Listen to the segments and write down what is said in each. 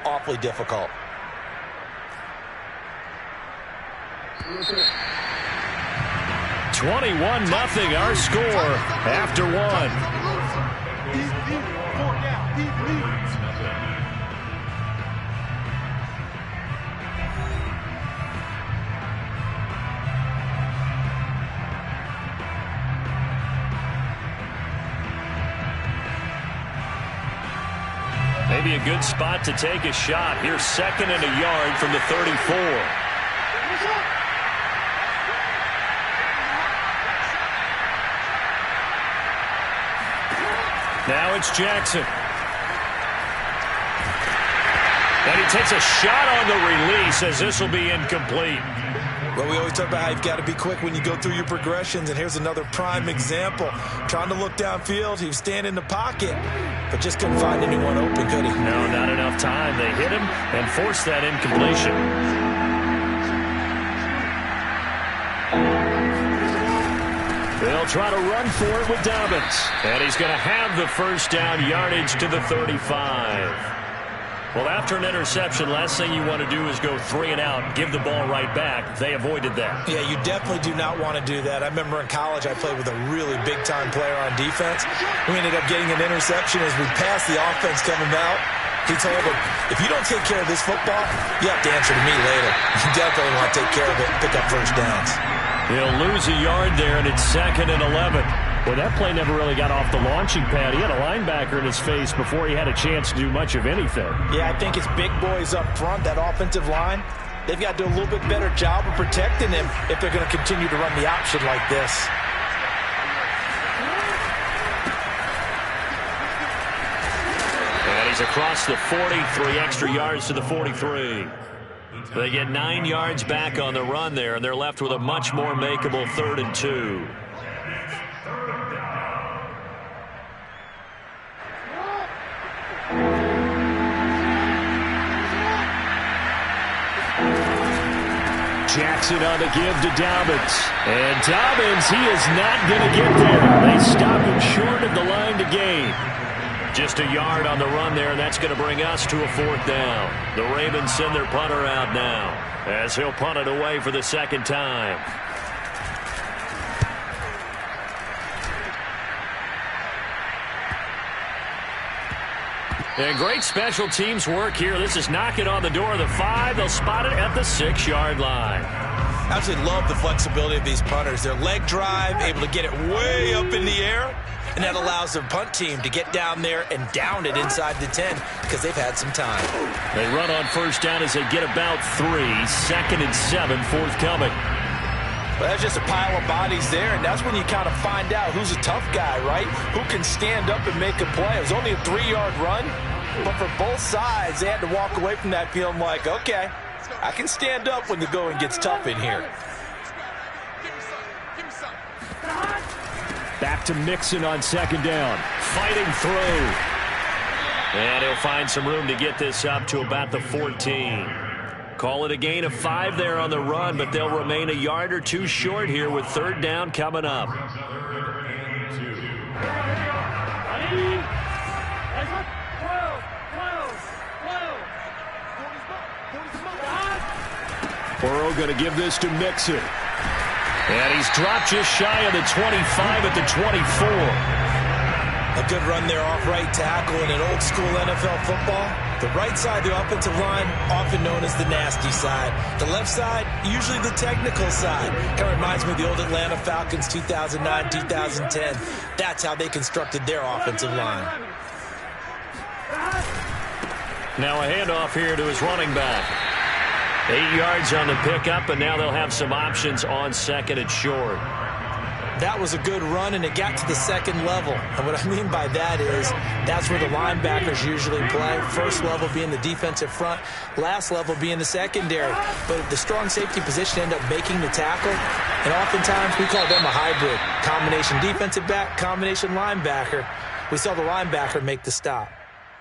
awfully difficult. (21-0) our score after one. Maybe a good spot to take a shot. Here's 2nd and a yard from the 34. Now it's Jackson. And he takes a shot on the release as this will be incomplete. Well, we always talk about how you've got to be quick when you go through your progressions, and here's another prime example. Trying to look downfield, he was standing in the pocket, but just couldn't find anyone open, could he? No, not enough time. They hit him and forced that incompletion. They'll try to run for it with Dobbins. And he's going to have the first down yardage to the 35. Well, after an interception, last thing you want to do is go 3 and out, give the ball right back. They avoided that. Yeah, you definitely do not want to do that. I remember in college I played with a really big-time player on defense. We ended up getting an interception as we passed the offense coming out. He told him, if you don't take care of this football, you have to answer to me later. You definitely want to take care of it and pick up first downs. He'll lose a yard there, and it's 2nd and 11. Well, that play never really got off the launching pad. He had a linebacker in his face before he had a chance to do much of anything. Yeah, I think it's big boys up front, that offensive line. They've got to do a little bit better job of protecting him if they're going to continue to run the option like this. And he's across the 40, 3 extra yards to the 43. They get 9 yards back on the run there, and they're left with a much more makeable 3rd and 2. Jackson on the give to Dobbins. And Dobbins, he is not going to get there. They stop him short of the line to gain. Just a yard on the run there, and that's going to bring us to a 4th down. The Ravens send their punter out now as he'll punt it away for the 2nd time. And great special teams work here. This is knocking on the door of the 5. They'll spot it at the 6-yard line. I absolutely love the flexibility of these punters. Their leg drive, able to get it way up in the air, and that allows their punt team to get down there and down it inside the 10 because they've had some time. They run on first down as they get about 3. 2nd and 7 forthcoming. Well, that's just a pile of bodies there, and that's when you kind of find out who's a tough guy, right? Who can stand up and make a play. It was only a 3-yard run, but for both sides, they had to walk away from that feeling like, okay, I can stand up when the going gets tough in here. Back to Mixon on 2nd down. Fighting through. And he'll find some room to get this up to about the 14. Call it a gain of 5 there on the run, but they'll remain a yard or 2 short here with 3rd down coming up. Burrow going to give this to Mixon. And he's dropped just shy of the 25 at the 24. A good run there off right tackle in an old school NFL football. The right side of the offensive line, often known as the nasty side. The left side, usually the technical side. Kind of reminds me of the old Atlanta Falcons 2009, 2010. That's how they constructed their offensive line. Now a handoff here to his running back. 8 yards on the pickup, and now they'll have some options on 2nd and short. That was a good run, and it got to the 2nd level. And what I mean by that is that's where the linebackers usually play. First level being the defensive front, last level being the secondary. But the strong safety position end up making the tackle, and oftentimes we call them a hybrid. Combination defensive back, combination linebacker. We saw the linebacker make the stop.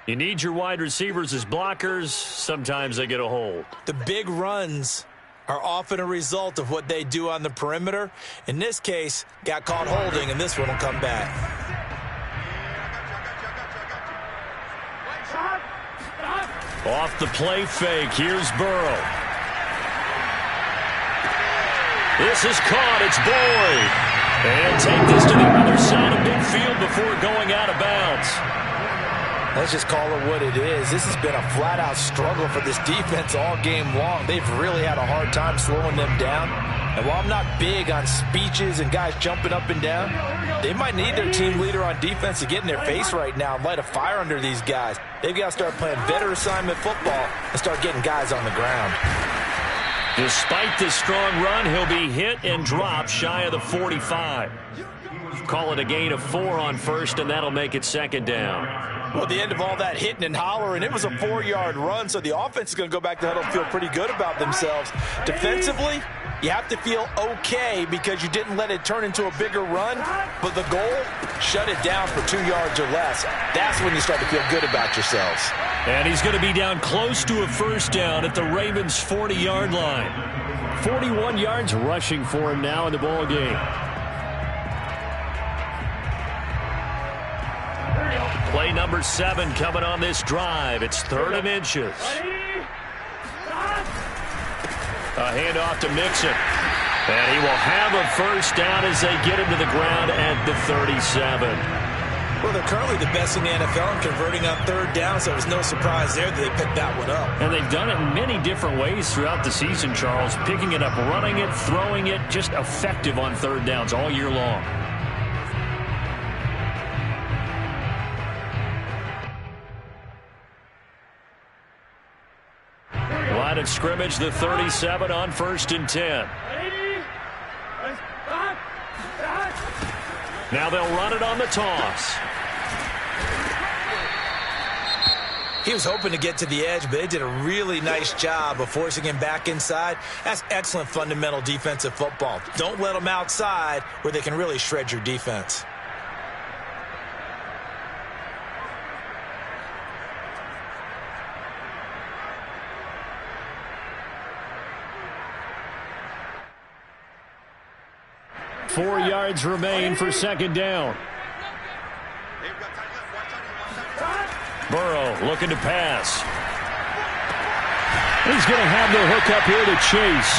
You need your wide receivers as blockers. Sometimes they get a hold. The big runs are often a result of what they do on the perimeter. In this case, got caught holding, and this one will come back. Off the play fake, here's Burrow. This is caught, it's Boyd. And he'll take this to the other side of midfield before going out of bounds. Let's just call it what it is. This has been a flat-out struggle for this defense all game long. They've really had a hard time slowing them down. And while I'm not big on speeches and guys jumping up and down, they might need their team leader on defense to get in their face right now and light a fire under these guys. They've got to start playing better assignment football and start getting guys on the ground. Despite this strong run, he'll be hit and dropped shy of the 45. Call it a gain of 4 on first, and that'll make it second down. Well, at the end of all that hitting and hollering, it was a 4-yard run, so the offense is going to go back to huddle and feel pretty good about themselves. Defensively, you have to feel okay because you didn't let it turn into a bigger run, but the goal, shut it down for 2 yards or less. That's when you start to feel good about yourselves. And he's going to be down close to a first down at the Ravens' 40-yard line. 41 yards rushing for him now in the ball game. Play number 7 coming on this drive. It's 3rd and inches. A handoff to Mixon. And he will have a first down as they get him to the ground at the 37. Well, they're currently the best in the NFL in converting on 3rd down, so it was no surprise there that they picked that one up. And they've done it in many different ways throughout the season, Charles. Picking it up, running it, throwing it, just effective on 3rd downs all year long. Line of scrimmage, the 37 on 1st and 10. Now they'll run it on the toss. He was hoping to get to the edge, but they did a really nice job of forcing him back inside. That's excellent fundamental defensive football. Don't let them outside where they can really shred your defense. Four yards remain for second down. Burrow looking to pass. He's going to have the hook up here to Chase.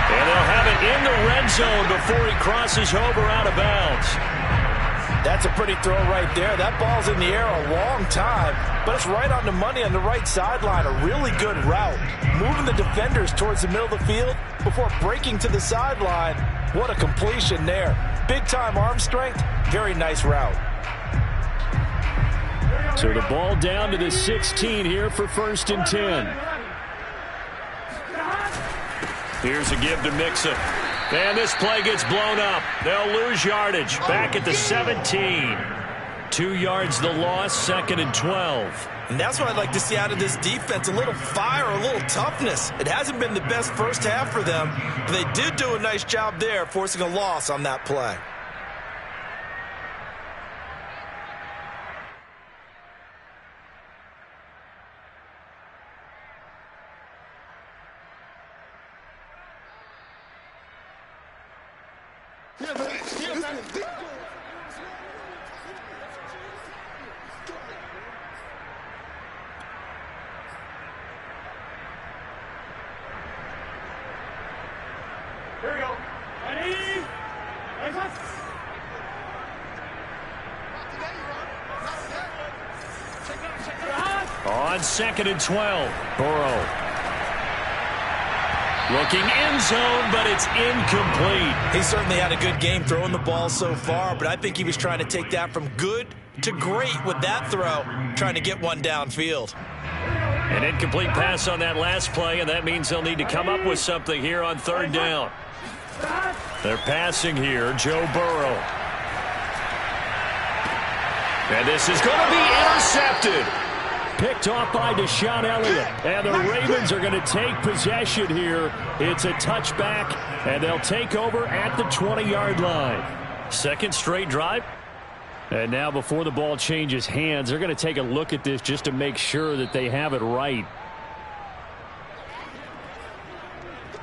And they'll have it in the red zone before he crosses over out of bounds. That's a pretty throw right there. That ball's in the air a long time, but it's right on the money on the right sideline. A really good route. Moving the defenders towards the middle of the field before breaking to the sideline. What a completion there. Big-time arm strength. Very nice route. So the ball down to the 16 here for 1st and 10. Here's a give to Mixon. And this play gets blown up. They'll lose yardage. Back at the 17. 2 yards the loss, 2nd and 12. And that's what I'd like to see out of this defense. A little fire, a little toughness. It hasn't been the best first half for them, but they did do a nice job there forcing a loss on that play. Here we go. Ready? On 2nd and 12. Burrow. Looking end zone, but it's incomplete. He certainly had a good game throwing the ball so far, but I think he was trying to take that from good to great with that throw, trying to get one downfield. An incomplete pass on that last play, and that means they'll need to come up with something here on 3rd down. They're passing here, Joe Burrow. And this is going to be intercepted. Picked off by Deshaun Elliott. And the Ravens are going to take possession here. It's a touchback, and they'll take over at the 20-yard line. Second straight drive. And now before the ball changes hands, they're going to take a look at this just to make sure that they have it right.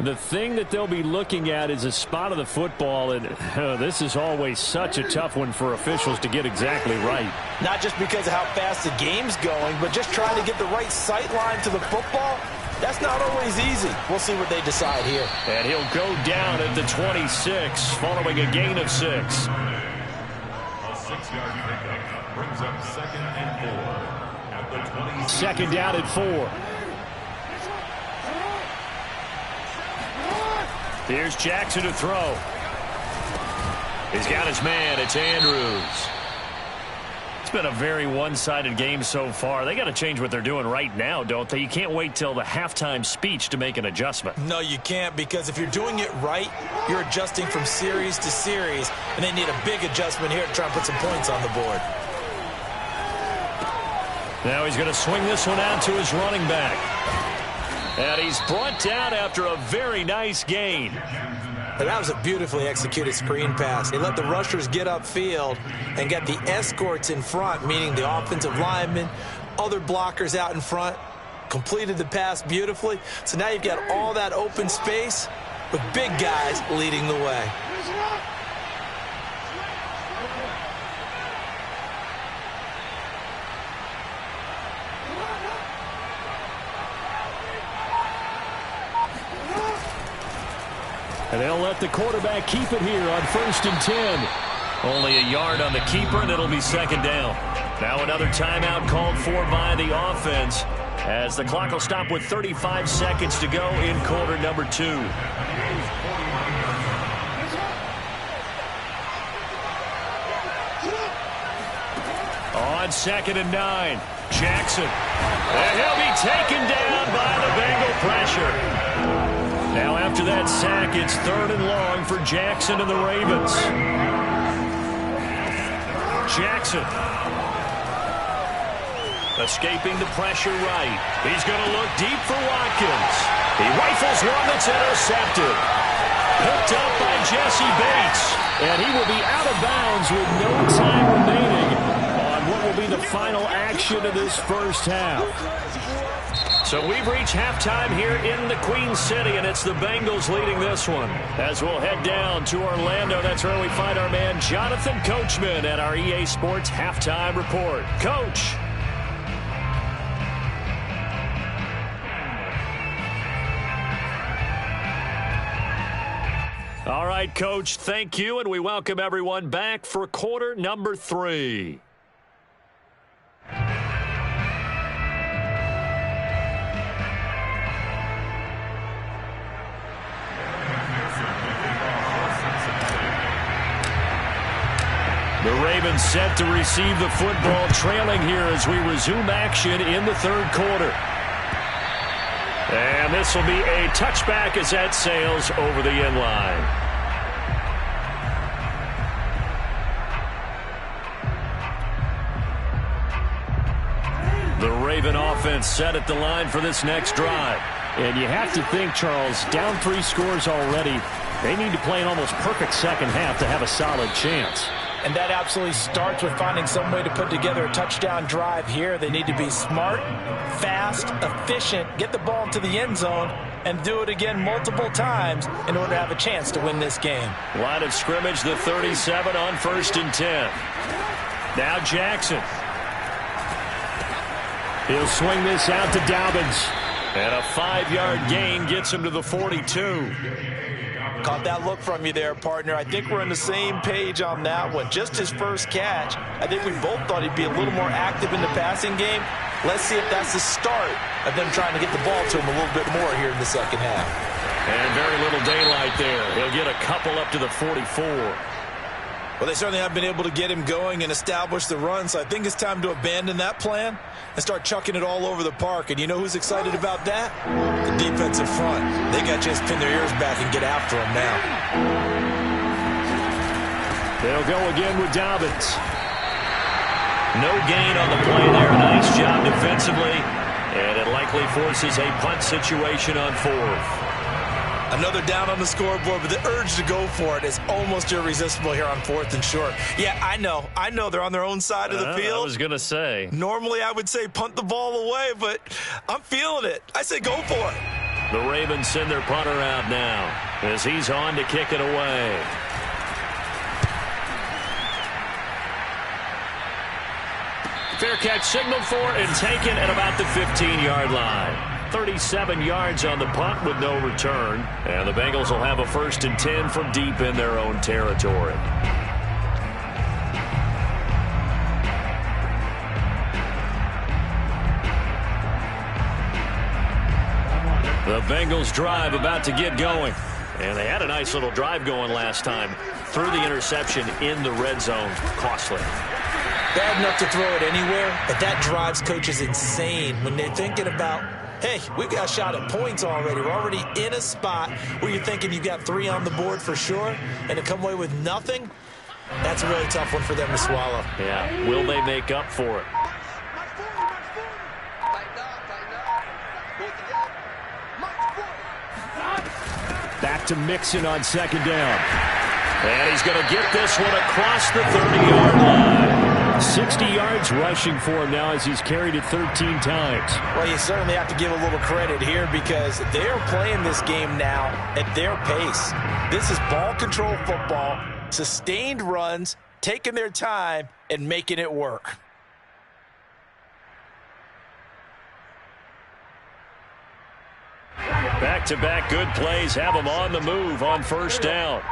The thing that they'll be looking at is a spot of the football, and this is always such a tough one for officials to get exactly right. Not just because of how fast the game's going, but just trying to get the right sight line to the football. That's not always easy. We'll see what they decide here. And he'll go down at the 26, following a gain of 6. A 6-yard pickup brings up 2nd and 4 at the 20. Second down at 4. Here's Jackson to throw. He's got his man. It's Andrews. It's been a very one-sided game so far. They got to change what they're doing right now, don't they? You can't wait till the halftime speech to make an adjustment. No, you can't, because if you're doing it right, you're adjusting from series to series, and they need a big adjustment here to try and put some points on the board. Now he's going to swing this one out to his running back. And he's brought down after a very nice gain. But that was a beautifully executed screen pass. They let the rushers get upfield and get the escorts in front, meaning the offensive linemen, other blockers out in front, completed the pass beautifully. So now you've got all that open space with big guys leading the way. And they'll let the quarterback keep it here on 1st and 10. Only a yard on the keeper, and it'll be 2nd down. Now another timeout called for by the offense, as the clock will stop with 35 seconds to go in quarter number 2. On 2nd and 9, Jackson. And he'll be taken down by the Bengal pressure. Now after that sack, it's 3rd and long for Jackson and the Ravens. Jackson. Escaping the pressure right. He's going to look deep for Watkins. He rifles one that's intercepted. Picked up by Jesse Bates. And he will be out of bounds with no time remaining on what will be the final action of this first half. So we've reached halftime here in the Queen City, and it's the Bengals leading this one. As we'll head down to Orlando, that's where we find our man Jonathan Coachman at our EA Sports Halftime Report. Coach. All right, Coach, thank you, and we welcome everyone back for quarter number 3. The Ravens set to receive the football, trailing here as we resume action in the 3rd quarter. And this will be a touchback as that sails over the end line. The Raven offense set at the line for this next drive. And you have to think, Charles, down 3 scores already. They need to play an almost perfect second half to have a solid chance. And that absolutely starts with finding some way to put together a touchdown drive here. They need to be smart, fast, efficient, get the ball into the end zone, and do it again multiple times in order to have a chance to win this game. Line of scrimmage, the 37 on 1st and 10. Now Jackson. He'll swing this out to Dobbins. And a 5-yard gain gets him to the 42. Caught that look from you there, partner. I think we're on the same page on that one. Just his first catch. I think we both thought he'd be a little more active in the passing game. Let's see if that's the start of them trying to get the ball to him a little bit more here in the second half. And very little daylight there. He'll get a couple up to the 44. Well, they certainly have been able to get him going and establish the run, so I think it's time to abandon that plan and start chucking it all over the park. And you know who's excited about that? The defensive front. They got a chance to pin their ears back and get after him now. They'll go again with Dobbins. No gain on the play there. Nice job defensively. And it likely forces a punt situation on 4th. Another down on the scoreboard, but the urge to go for it is almost irresistible here on 4th and short. Yeah, I know they're on their own side of the field. I was going to say. Normally I would say punt the ball away, but I'm feeling it. I say go for it. The Ravens send their punter out now as he's on to kick it away. Fair catch signaled for and taken at about the 15-yard line. 37 yards on the punt with no return. And the Bengals will have a 1st and 10 from deep in their own territory. The Bengals drive about to get going. And they had a nice little drive going last time. Threw the interception in the red zone. Costly. Bad enough to throw it anywhere, but that drives coaches insane when they're thinking about, hey, we've got a shot at points already. We're already in a spot where you're thinking you've got 3 on the board for sure, and to come away with nothing, that's a really tough one for them to swallow. Yeah, will they make up for it? Back to Mixon on 2nd down. And he's going to get this one across the 30-yard line. 60 yards rushing for him now as he's carried it 13 times. Well, you certainly have to give a little credit here because they're playing this game now at their pace. This is ball control football, sustained runs, taking their time, and making it work. Back-to-back good plays have them on the move on 1st down.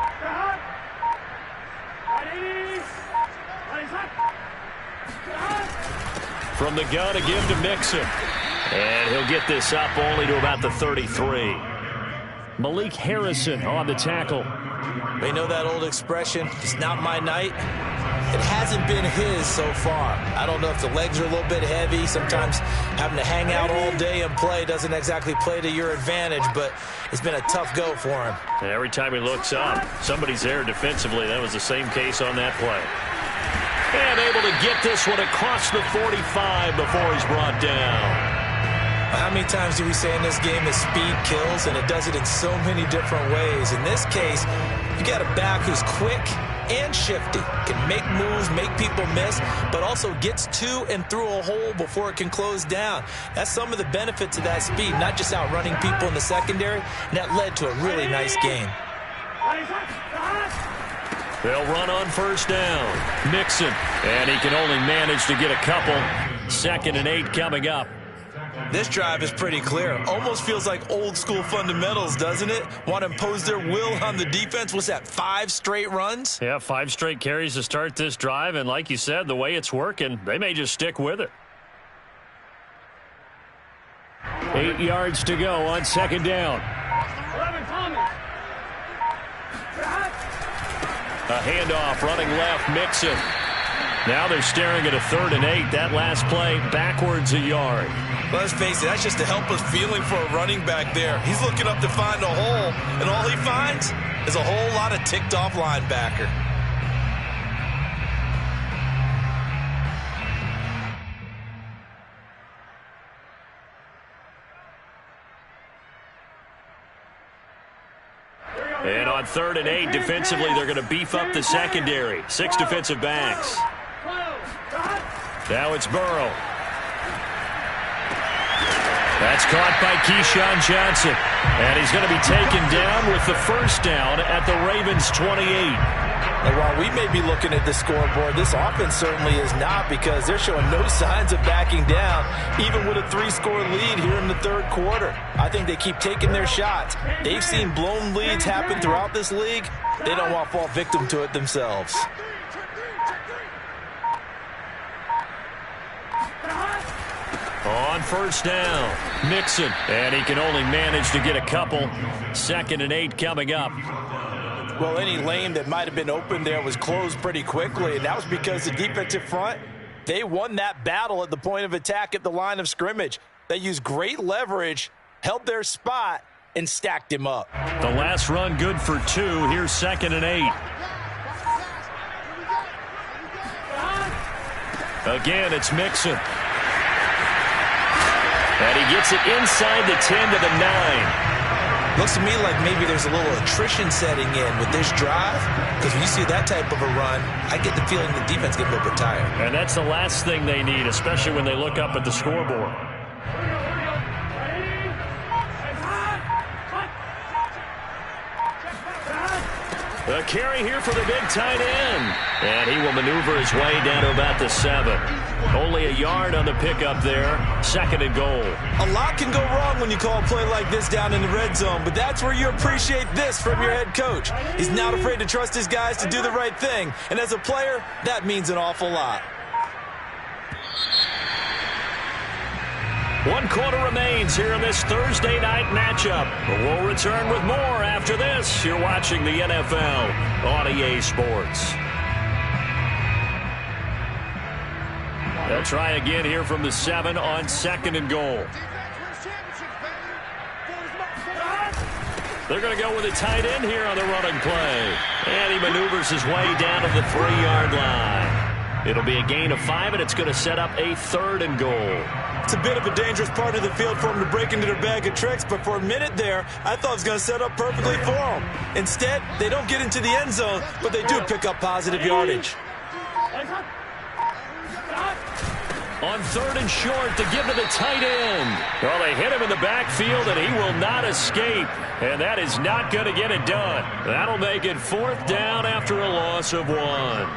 From the gun, a give to Mixon. And he'll get this up only to about the 33. Malik Harrison on the tackle. They know that old expression, it's not my night. It hasn't been his so far. I don't know if the legs are a little bit heavy. Sometimes having to hang out all day and play doesn't exactly play to your advantage, but it's been a tough go for him. And every time he looks up, somebody's there defensively. That was the same case on that play. And able to get this one across the 45 before he's brought down. How many times do we say in this game that speed kills, and it does it in so many different ways? In this case, you got a back who's quick and shifty, can make moves, make people miss, but also gets to and through a hole before it can close down. That's some of the benefits of that speed, not just outrunning people in the secondary, and that led to a really nice game. They'll run on 1st down. Mixon, and he can only manage to get a couple. 2nd and 8 coming up. This drive is pretty clear. Almost feels like old school fundamentals, doesn't it? Want to impose their will on the defense. What's that, 5 straight runs? Yeah, 5 straight carries to start this drive, and like you said, the way it's working, they may just stick with it. 8 yards to go on 2nd down. A handoff running left, Mixon. Now they're staring at a 3rd and 8. That last play backwards a yard. Let's face it, that's just a helpless feeling for a running back there. He's looking up to find a hole, and all he finds is a whole lot of ticked-off linebacker. And on 3rd and 8, defensively, they're going to beef up the secondary. 6 defensive backs. Now it's Burrow. That's caught by Keyshawn Johnson. And he's going to be taken down with the 1st down at the Ravens' 28. And while we may be looking at the scoreboard, this offense certainly is not, because they're showing no signs of backing down, even with a 3-score lead here in the 3rd quarter. I think they keep taking their shots. They've seen blown leads happen throughout this league. They don't want to fall victim to it themselves. On 1st down, Mixon. And he can only manage to get a couple. 2nd and 8 coming up. Well, any lane that might have been open there was closed pretty quickly, and that was because the defensive front, they won that battle at the point of attack at the line of scrimmage. They used great leverage, held their spot, and stacked him up. The last run good for 2. Here's 2nd and 8. Again, it's Mixon. And he gets it inside the 10 to the 9. Looks to me like maybe there's a little attrition setting in with this drive, because when you see that type of a run, I get the feeling the defense gets a little bit tired. And that's the last thing they need, especially when they look up at the scoreboard. The carry here for the big tight end. And he will maneuver his way down to about the 7. Only a yard on the pickup there. 2nd and goal. A lot can go wrong when you call a play like this down in the red zone, but that's where you appreciate this from your head coach. He's not afraid to trust his guys to do the right thing, and as a player, that means an awful lot. 1 quarter remains here in this Thursday night matchup. We'll return with more after this. You're watching the NFL on EA Sports. They'll try again here from the 7 on 2nd and goal. They're going to go with a tight end here on the running play. And he maneuvers his way down to the 3-yard line. It'll be a gain of 5, and it's going to set up a 3rd and goal. It's a bit of a dangerous part of the field for him to break into their bag of tricks, but for a minute there, I thought it was going to set up perfectly for him. Instead, they don't get into the end zone, but they do pick up positive yardage. On 3rd and short to give to the tight end. Well, they hit him in the backfield, and he will not escape. And that is not going to get it done. That'll make it 4th down after a loss of 1.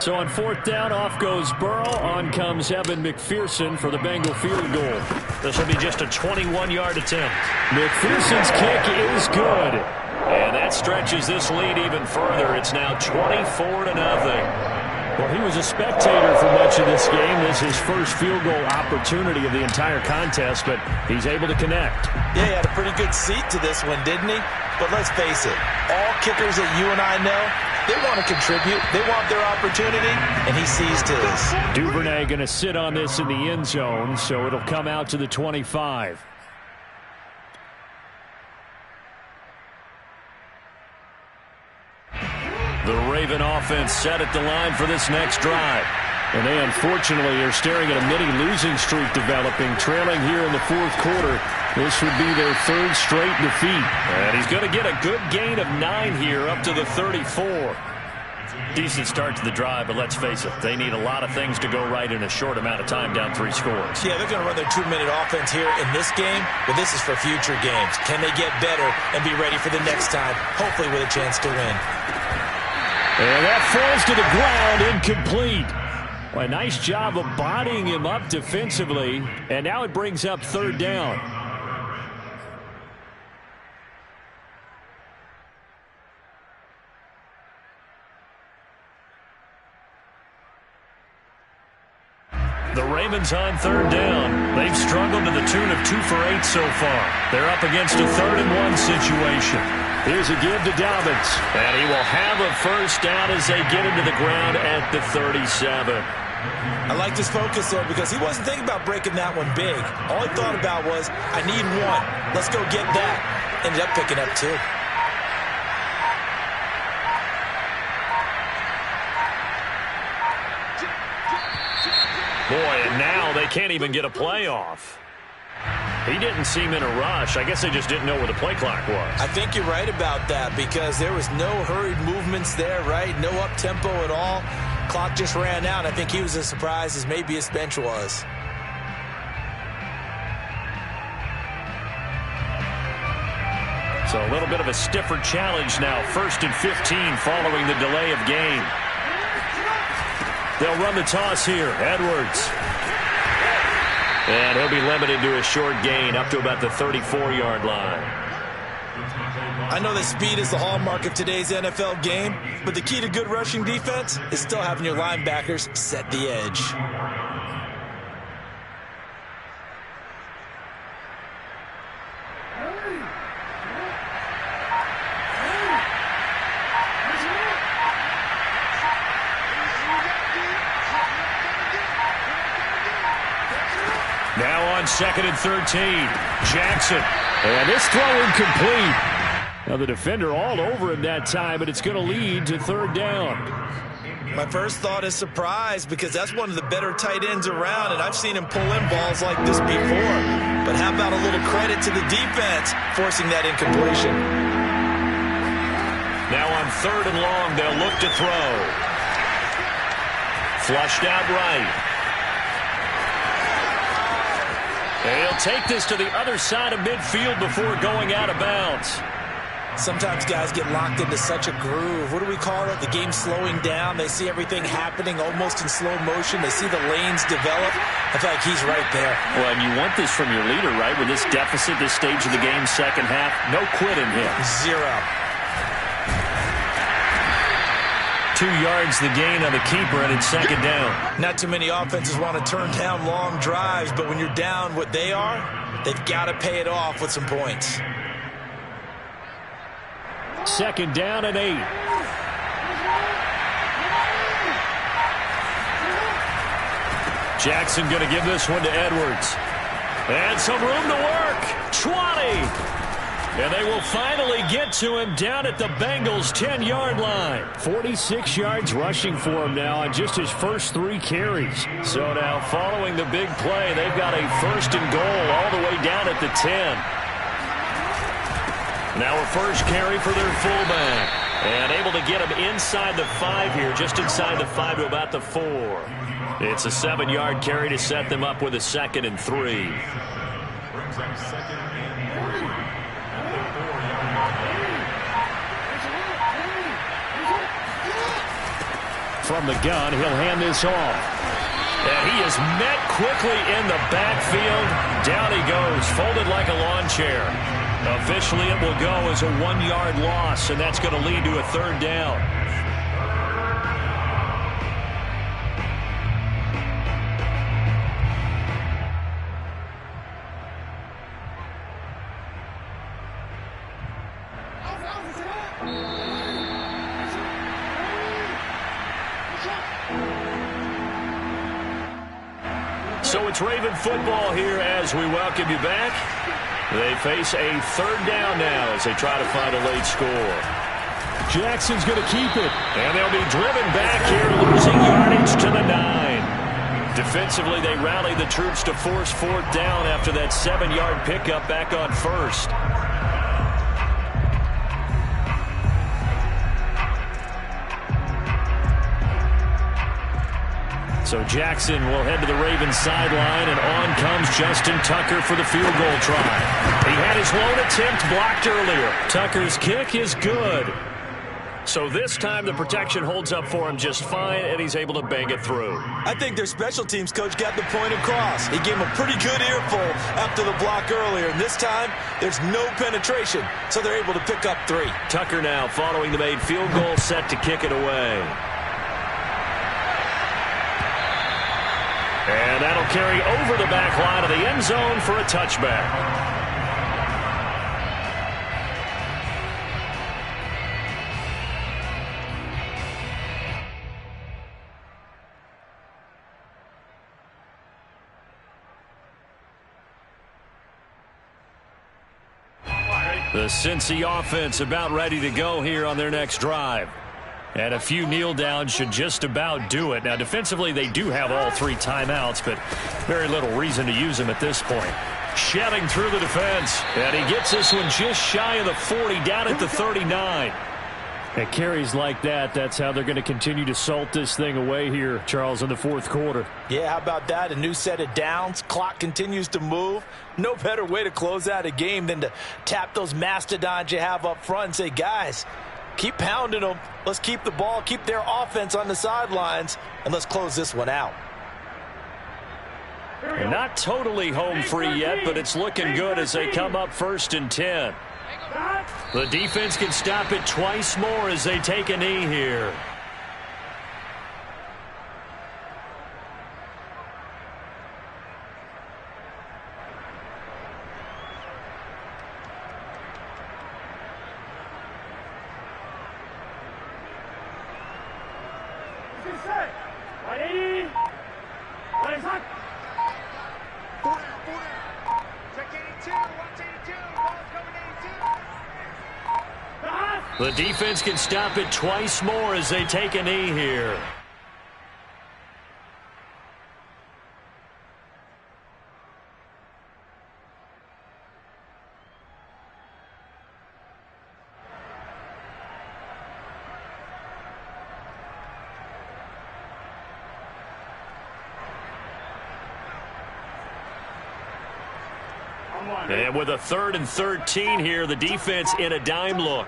So on 4th down, off goes Burrow. On comes Evan McPherson for the Bengal field goal. This will be just a 21-yard attempt. McPherson's kick is good. And that stretches this lead even further. It's now 24-0. Well, he was a spectator for much of this game. This is his first field goal opportunity of the entire contest, but he's able to connect. Yeah, he had a pretty good seat to this one, didn't he? But let's face it, all kickers that you and I know, they want to contribute. They want their opportunity, and he seized his. Duvernay going to sit on this in the end zone, so it'll come out to the 25. The Raven offense set at the line for this next drive. And they unfortunately are staring at a mini losing streak developing, trailing here in the 4th quarter. This would be their 3rd straight defeat. And he's going to get a good gain of 9 here up to the 34. Decent start to the drive, but let's face it, they need a lot of things to go right in a short amount of time, down 3 scores. Yeah, they're going to run their 2-minute offense here in this game, but this is for future games. Can they get better and be ready for the next time, hopefully with a chance to win? And that falls to the ground, incomplete. Well, a nice job of bodying him up defensively, and now it brings up 3rd down. The Ravens on 3rd down. They've struggled to the tune of 2 for 8 so far. They're up against a 3rd and 1 situation. Here's a give to Dobbins. And he will have a 1st down as they get into the ground at the 37. I liked his focus there because he wasn't thinking about breaking that one big. All he thought about was, I need 1. Let's go get that. Ended up picking up 2. Boy, and now they can't even get a play off. He didn't seem in a rush. I guess they just didn't know where the play clock was. I think you're right about that because there was no hurried movements there, right? No up-tempo at all. Clock just ran out. I think he was as surprised as maybe his bench was. So a little bit of a stiffer challenge now. 1st and 15 following the delay of game. They'll run the toss here. Edwards. And he'll be limited to a short gain up to about the 34-yard line. I know that speed is the hallmark of today's NFL game, but the key to good rushing defense is still having your linebackers set the edge. Now on 2nd and 13, Jackson. And this throw incomplete. Now the defender all over him that time, but it's going to lead to 3rd down. My first thought is surprise because that's one of the better tight ends around, and I've seen him pull in balls like this before. But how about a little credit to the defense forcing that incompletion? Now on 3rd and long, they'll look to throw. Flushed out right. And he'll take this to the other side of midfield before going out of bounds. Sometimes guys get locked into such a groove. What do we call it? The game slowing down. They see everything happening almost in slow motion. They see the lanes develop. I feel like he's right there. Well, and you want this from your leader, right? With this deficit, this stage of the game, second half, no quitting him. 0. 2 yards the gain on the keeper, and it's second down. Not too many offenses want to turn down long drives, but when you're down what they are, they've got to pay it off with some points. Second down and 8. Jackson going to give this one to Edwards. And some room to work. 20. And they will finally get to him down at the Bengals' 10-yard line. 46 yards rushing for him now on just his first 3 carries. So now following the big play, they've got a first and goal all the way down at the 10. Now a first carry for their fullback. And able to get him inside the 5 here, just inside the 5 to about the 4. It's a 7-yard carry to set them up with a 2nd and 3. Brings up 2nd and 3 at the 4-yard line. From the gun, he'll hand this off. And he is met quickly in the backfield. Down he goes, folded like a lawn chair. Officially, it will go as a 1-yard loss, and that's going to lead to a 3rd down. So it's Raven football here as we welcome you back. They face a 3rd down now as they try to find a late score. Jackson's going to keep it. And they'll be driven back here, losing yardage to the 9. Defensively, they rally the troops to force 4th down after that 7-yard pickup back on 1st. So Jackson will head to the Ravens sideline, and on comes Justin Tucker for the field goal try. He had his lone attempt blocked earlier. Tucker's kick is good. So this time the protection holds up for him just fine, and he's able to bang it through. I think their special teams coach got the point across. He gave him a pretty good earful after the block earlier, and this time there's no penetration, so they're able to pick up 3. Tucker now following the made field goal, set to kick it away. And that'll carry over the back line of the end zone for a touchback. The Cincy offense about ready to go here on their next drive. And a few kneel downs should just about do it. Now, defensively, they do have all 3 timeouts, but very little reason to use them at this point. Shedding through the defense. And he gets this one just shy of the 40, down at the 39. At carries like that, that's how they're going to continue to salt this thing away here, Charles, in the 4th quarter. Yeah, how about that? A new set of downs. Clock continues to move. No better way to close out a game than to tap those mastodons you have up front and say, guys, keep pounding them. Let's keep the ball, keep their offense on the sidelines, and let's close this one out. Not totally home free yet, but it's looking good as they come up 1st and 10. The defense can stop it twice more as they take a knee here. The defense can stop it twice more as they take a knee here. And with a 3rd and 13 here, the defense in a dime look.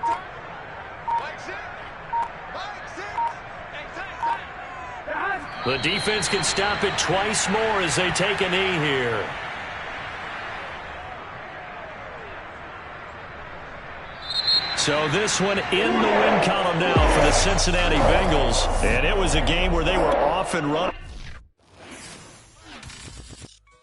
The defense can stop it twice more as they take a knee here. So this one in the win column now for the Cincinnati Bengals. And it was a game where they were off and running.